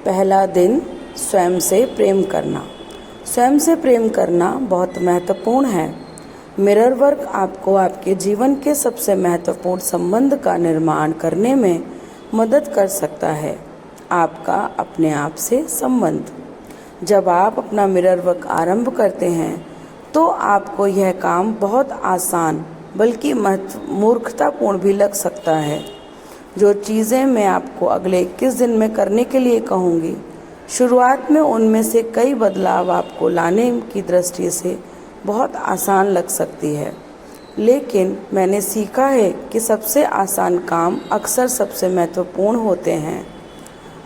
पहला दिन स्वयं से प्रेम करना। स्वयं से प्रेम करना बहुत महत्वपूर्ण है। मिरर वर्क आपको आपके जीवन के सबसे महत्वपूर्ण संबंध का निर्माण करने में मदद कर सकता है। आपका अपने आप से संबंध। जब आप अपना मिरर वर्क आरंभ करते हैं तो आपको यह काम बहुत आसान बल्कि मूर्खतापूर्ण भी लग सकता है। जो चीज़ें मैं आपको अगले 21 दिन में करने के लिए कहूँगी, शुरुआत में उनमें से कई बदलाव आपको लाने की दृष्टि से बहुत आसान लग सकती है, लेकिन मैंने सीखा है कि सबसे आसान काम अक्सर सबसे महत्वपूर्ण होते हैं।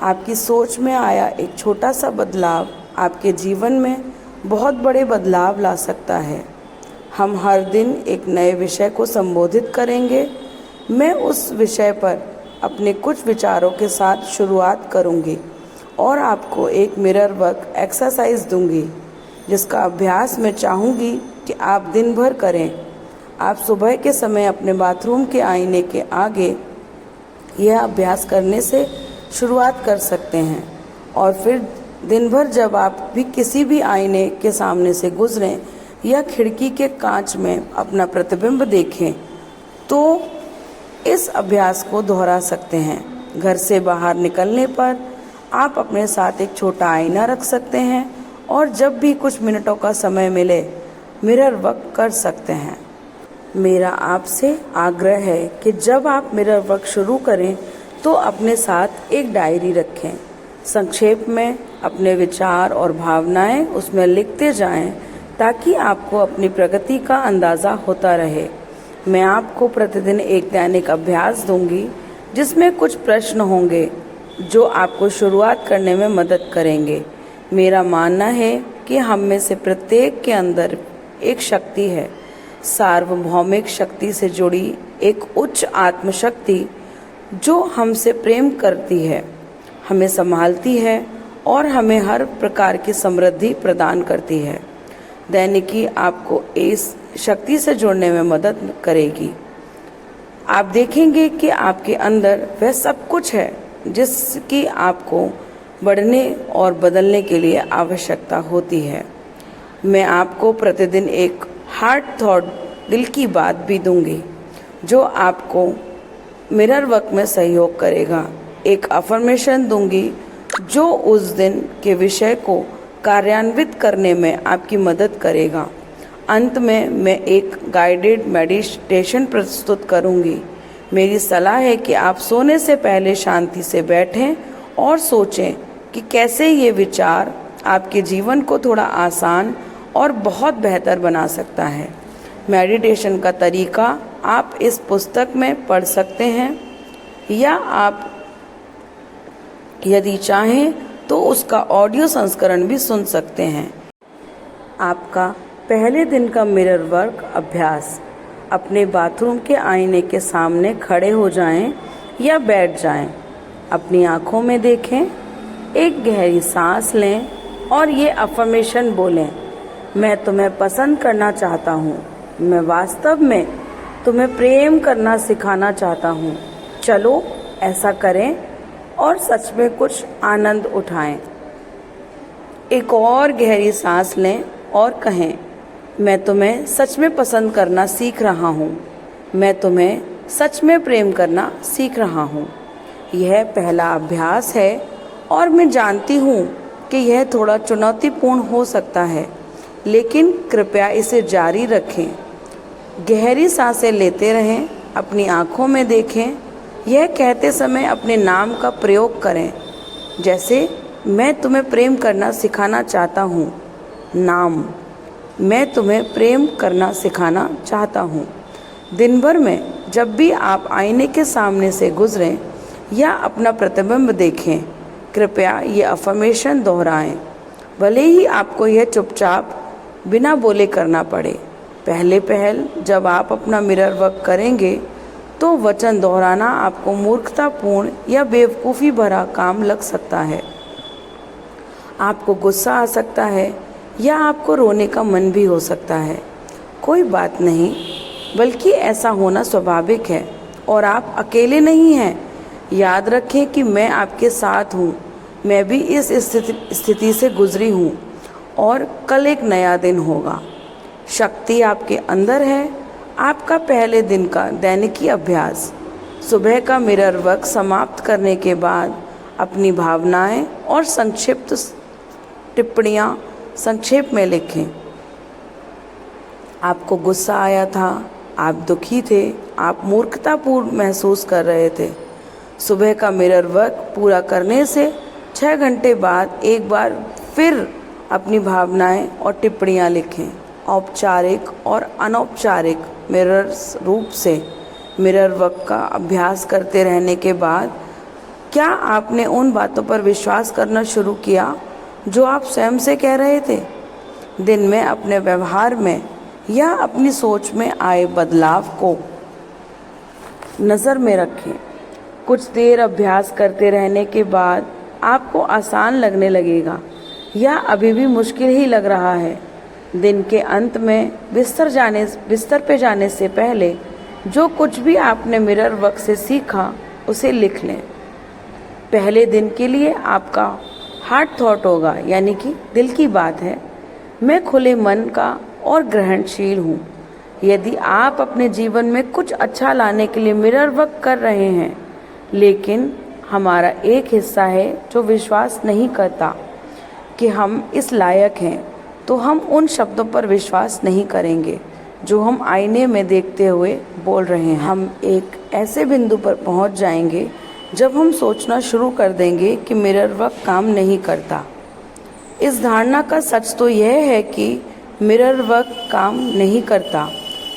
आपकी सोच में आया एक छोटा सा बदलाव आपके जीवन में बहुत बड़े बदलाव ला सकता है। हम हर दिन एक नए विषय को संबोधित करेंगे। मैं उस विषय पर अपने कुछ विचारों के साथ शुरुआत करूंगी और आपको एक मिरर वर्क एक्सरसाइज दूंगी जिसका अभ्यास मैं चाहूँगी कि आप दिन भर करें। आप सुबह के समय अपने बाथरूम के आईने के आगे यह अभ्यास करने से शुरुआत कर सकते हैं और फिर दिन भर जब आप भी किसी भी आईने के सामने से गुजरें या खिड़की के कांच में अपना प्रतिबिंब देखें तो इस अभ्यास को दोहरा सकते हैं। घर से बाहर निकलने पर आप अपने साथ एक छोटा आईना रख सकते हैं और जब भी कुछ मिनटों का समय मिले मिरर वर्क कर सकते हैं। मेरा आपसे आग्रह है कि जब आप मिरर वर्क शुरू करें तो अपने साथ एक डायरी रखें। संक्षेप में अपने विचार और भावनाएं उसमें लिखते जाएं ताकि आपको अपनी प्रगति का अंदाज़ा होता रहे। मैं आपको प्रतिदिन एक दैनिक अभ्यास दूंगी जिसमें कुछ प्रश्न होंगे जो आपको शुरुआत करने में मदद करेंगे। मेरा मानना है कि हम में से प्रत्येक के अंदर एक शक्ति है, सार्वभौमिक शक्ति से जुड़ी एक उच्च आत्मशक्ति जो हमसे प्रेम करती है, हमें संभालती है और हमें हर प्रकार की समृद्धि प्रदान करती है। दैनिकी आपको इस शक्ति से जुड़ने में मदद करेगी। आप देखेंगे कि आपके अंदर वह सब कुछ है जिसकी आपको बढ़ने और बदलने के लिए आवश्यकता होती है। मैं आपको प्रतिदिन एक हार्ट थॉट, दिल की बात भी दूंगी जो आपको मिरर वर्क में सहयोग करेगा। एक अफर्मेशन दूंगी जो उस दिन के विषय को कार्यान्वित करने में आपकी मदद करेगा। अंत में मैं एक गाइडेड मेडिटेशन प्रस्तुत करूंगी। मेरी सलाह है कि आप सोने से पहले शांति से बैठें और सोचें कि कैसे ये विचार आपके जीवन को थोड़ा आसान और बहुत बेहतर बना सकता है। मेडिटेशन का तरीका आप इस पुस्तक में पढ़ सकते हैं या आप यदि चाहें तो उसका ऑडियो संस्करण भी सुन सकते हैं। आपका पहले दिन का मिरर वर्क अभ्यास। अपने बाथरूम के आईने के सामने खड़े हो जाएं या बैठ जाएं। अपनी आँखों में देखें, एक गहरी सांस लें और ये अफर्मेशन बोलें, मैं तुम्हें पसंद करना चाहता हूँ, मैं वास्तव में तुम्हें प्रेम करना सिखाना चाहता हूँ। चलो ऐसा करें और सच में कुछ आनंद उठाएं। एक और गहरी सांस लें और कहें, मैं तुम्हें सच में पसंद करना सीख रहा हूँ, मैं तुम्हें सच में प्रेम करना सीख रहा हूँ। यह पहला अभ्यास है और मैं जानती हूँ कि यह थोड़ा चुनौतीपूर्ण हो सकता है, लेकिन कृपया इसे जारी रखें। गहरी सांसें लेते रहें, अपनी आँखों में देखें। यह कहते समय अपने नाम का प्रयोग करें, जैसे मैं तुम्हें प्रेम करना सिखाना चाहता हूँ। नाम, मैं तुम्हें प्रेम करना सिखाना चाहता हूँ। दिन भर में जब भी आप आईने के सामने से गुजरें या अपना प्रतिबिंब देखें, कृपया ये अफर्मेशन दोहराएं, भले ही आपको यह चुपचाप बिना बोले करना पड़े। पहल जब आप अपना मिरर वर्क करेंगे तो वचन दोहराना आपको मूर्खतापूर्ण या बेवकूफ़ी भरा काम लग सकता है। आपको गुस्सा आ सकता है या आपको रोने का मन भी हो सकता है। कोई बात नहीं, बल्कि ऐसा होना स्वाभाविक है और आप अकेले नहीं हैं। याद रखें कि मैं आपके साथ हूँ। मैं भी इस स्थिति से गुजरी हूँ और कल एक नया दिन होगा। शक्ति आपके अंदर है। आपका पहले दिन का दैनिकी अभ्यास। सुबह का मिरर वर्क समाप्त करने के बाद अपनी भावनाएं और संक्षिप्त टिप्पणियां संक्षेप में लिखें। आपको गुस्सा आया था, आप दुखी थे, आप मूर्खतापूर्ण महसूस कर रहे थे। सुबह का मिरर वर्क पूरा करने से 6 घंटे बाद एक बार फिर अपनी भावनाएं और टिप्पणियां लिखें। औपचारिक और अनौपचारिक मिरर रूप से मिरर वर्क का अभ्यास करते रहने के बाद क्या आपने उन बातों पर विश्वास करना शुरू किया जो आप स्वयं से कह रहे थे? दिन में अपने व्यवहार में या अपनी सोच में आए बदलाव को नज़र में रखें। कुछ देर अभ्यास करते रहने के बाद आपको आसान लगने लगेगा या अभी भी मुश्किल ही लग रहा है। दिन के अंत में बिस्तर पे जाने से पहले जो कुछ भी आपने मिरर वर्क से सीखा उसे लिख लें। पहले दिन के लिए आपका हार्ट थॉट होगा, यानी कि दिल की बात है, मैं खुले मन का और ग्रहणशील हूँ। यदि आप अपने जीवन में कुछ अच्छा लाने के लिए मिरर वर्क कर रहे हैं, लेकिन हमारा एक हिस्सा है जो विश्वास नहीं करता कि हम इस लायक हैं, तो हम उन शब्दों पर विश्वास नहीं करेंगे जो हम आईने में देखते हुए बोल रहे हैं। हम एक ऐसे बिंदु पर पहुंच जाएंगे जब हम सोचना शुरू कर देंगे कि मिरर वर्क काम नहीं करता। इस धारणा का सच तो यह है कि मिरर वर्क काम नहीं करता।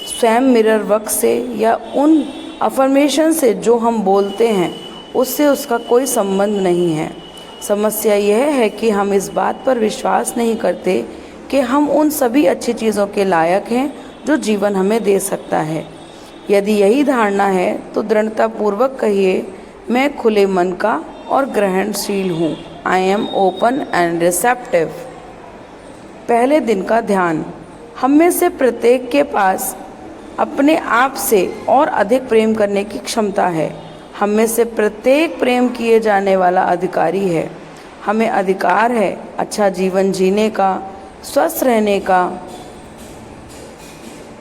स्वयं मिरर वर्क से या उन अफर्मेशन से जो हम बोलते हैं उससे उसका कोई संबंध नहीं है। समस्या यह है कि हम इस बात पर विश्वास नहीं करते कि हम उन सभी अच्छी चीज़ों के लायक हैं जो जीवन हमें दे सकता है। यदि यही धारणा है तो दृढ़तापूर्वक कहिए, मैं खुले मन का और ग्रहणशील हूँ। I am open and receptive. पहले दिन का ध्यान। हम में से प्रत्येक के पास अपने आप से और अधिक प्रेम करने की क्षमता है। हम में से प्रत्येक प्रेम किए जाने वाला अधिकारी है। हमें अधिकार है अच्छा जीवन जीने का, स्वस्थ रहने का,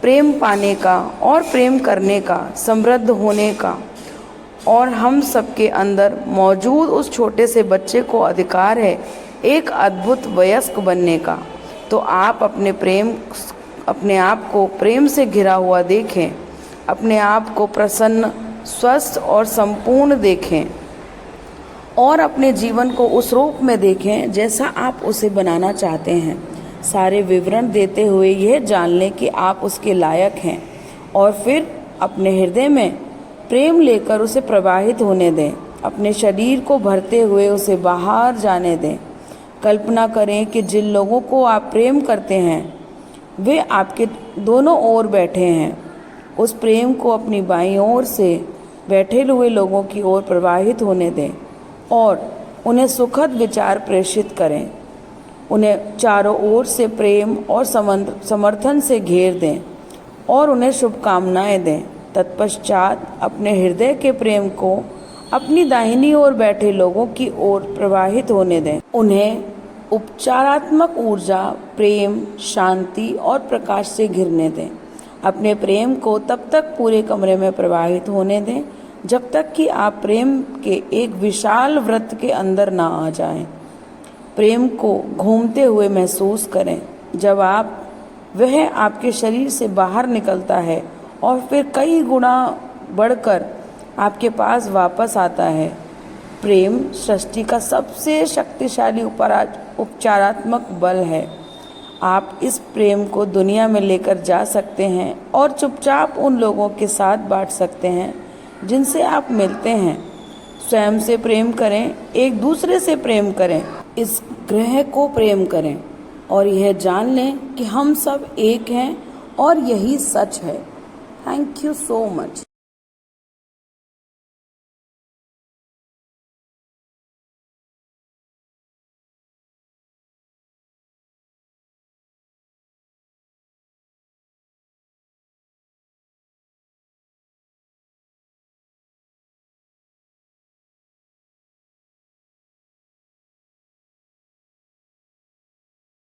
प्रेम पाने का और प्रेम करने का, समृद्ध होने का। और हम सबके अंदर मौजूद उस छोटे से बच्चे को अधिकार है एक अद्भुत वयस्क बनने का। तो आप अपने आप को प्रेम से घिरा हुआ देखें। अपने आप को प्रसन्न, स्वस्थ और संपूर्ण देखें और अपने जीवन को उस रूप में देखें जैसा आप उसे बनाना चाहते हैं। सारे विवरण देते हुए यह जान लें कि आप उसके लायक हैं और फिर अपने हृदय में प्रेम लेकर उसे प्रवाहित होने दें। अपने शरीर को भरते हुए उसे बाहर जाने दें। कल्पना करें कि जिन लोगों को आप प्रेम करते हैं वे आपके दोनों ओर बैठे हैं। उस प्रेम को अपनी बाईं ओर से बैठे हुए लोगों की ओर प्रवाहित होने दें और उन्हें सुखद विचार प्रेषित करें। उन्हें चारों ओर से प्रेम और समर्थन से घेर दें और उन्हें शुभकामनाएं दें। तत्पश्चात अपने हृदय के प्रेम को अपनी दाहिनी ओर बैठे लोगों की ओर प्रवाहित होने दें। उन्हें उपचारात्मक ऊर्जा, प्रेम, शांति और प्रकाश से घिरने दें। अपने प्रेम को तब तक पूरे कमरे में प्रवाहित होने दें जब तक कि आप प्रेम के एक विशाल वृत्त के अंदर ना आ जाएं। प्रेम को घूमते हुए महसूस करें जब वह आपके शरीर से बाहर निकलता है और फिर कई गुना बढ़कर आपके पास वापस आता है। प्रेम सृष्टि का सबसे शक्तिशाली उपचारात्मक बल है। आप इस प्रेम को दुनिया में लेकर जा सकते हैं और चुपचाप उन लोगों के साथ बांट सकते हैं जिनसे आप मिलते हैं। स्वयं से प्रेम करें, एक दूसरे से प्रेम करें, इस ग्रह को प्रेम करें और यह जान लें कि हम सब एक हैं और यही सच है। Thank you so much.